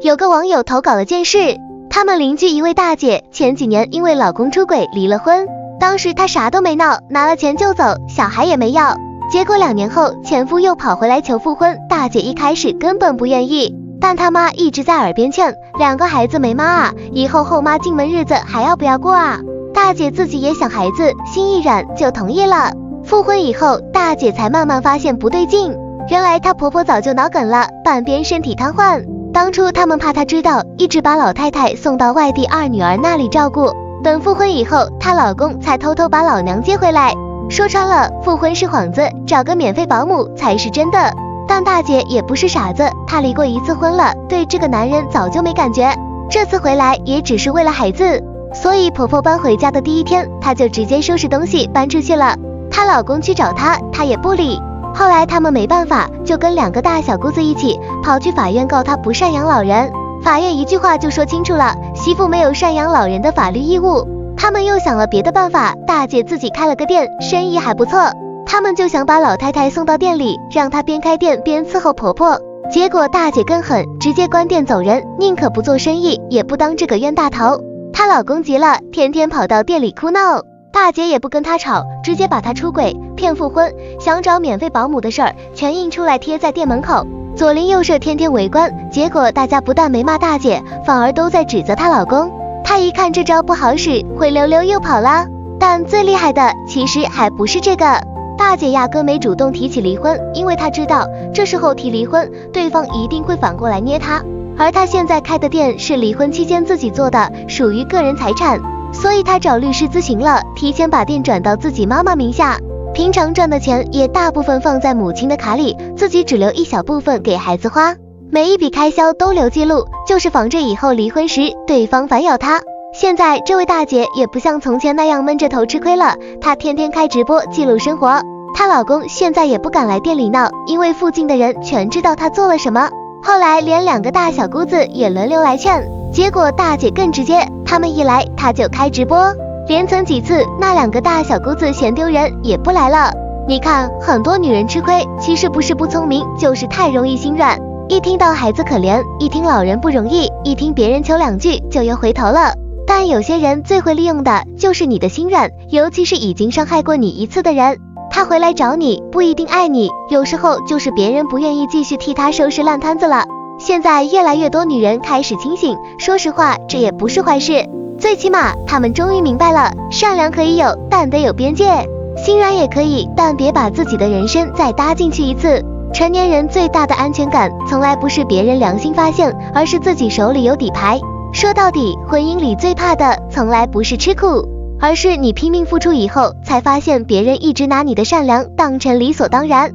有个网友投稿了件事，他们邻居一位大姐前几年因为老公出轨离了婚，当时她啥都没闹，拿了钱就走，小孩也没要。结果2年后前夫又跑回来求复婚，大姐一开始根本不愿意，但他妈一直在耳边劝，2个孩子没妈啊，以后后妈进门日子还要不要过啊？大姐自己也想孩子，心一软就同意了。复婚以后，大姐才慢慢发现不对劲，原来她婆婆早就脑梗了，半边身体瘫痪。当初他们怕她知道，一直把老太太送到外地二女儿那里照顾，等复婚以后，她老公才偷偷把老娘接回来。说穿了，复婚是幌子，找个免费保姆才是真的。但大姐也不是傻子，她离过1次婚了，对这个男人早就没感觉，这次回来也只是为了孩子。所以婆婆搬回家的第1天，她就直接收拾东西搬出去了。她老公去找她，她也不理。后来他们没办法，就跟2个大小姑子一起跑去法院告她不赡养老人。法院一句话就说清楚了，媳妇没有赡养老人的法律义务。他们又想了别的办法，大姐自己开了个店，生意还不错，他们就想把老太太送到店里，让她边开店边伺候婆婆。结果大姐更狠，直接关店走人，宁可不做生意，也不当这个冤大头。她老公急了，天天跑到店里哭闹，大姐也不跟他吵，直接把他出轨、骗复婚、想找免费保姆的事儿全印出来贴在店门口，左邻右舍天天围观。结果大家不但没骂大姐，反而都在指责她老公。她一看这招不好使，灰溜溜又跑了。但最厉害的其实还不是这个，大姐压根没主动提起离婚，因为她知道这时候提离婚，对方一定会反过来捏她。而她现在开的店是离婚期间自己做的，属于个人财产，所以她找律师咨询了，提前把店转到自己妈妈名下，平常赚的钱也大部分放在母亲的卡里，自己只留一小部分给孩子花，每一笔开销都留记录，就是防着以后离婚时对方反咬她。现在这位大姐也不像从前那样闷着头吃亏了，她天天开直播记录生活。她老公现在也不敢来店里闹，因为附近的人全知道她做了什么。后来连2个大小姑子也轮流来劝，结果大姐更直接，他们一来她就开直播，连曾几次那2个大小姑子嫌丢人也不来了。你看，很多女人吃亏，其实不是不聪明，就是太容易心软，一听到孩子可怜，一听老人不容易，一听别人求2句就又回头了。但有些人最会利用的就是你的心软，尤其是已经伤害过你1次的人，他回来找你不一定爱你，有时候就是别人不愿意继续替他收拾烂摊子了。现在越来越多女人开始清醒，说实话这也不是坏事，最起码她们终于明白了，善良可以有，但得有边界，心软也可以，但别把自己的人生再搭进去一次。成年人最大的安全感从来不是别人良心发现，而是自己手里有底牌。说到底，婚姻里最怕的从来不是吃苦，而是你拼命付出以后才发现别人一直拿你的善良当成理所当然。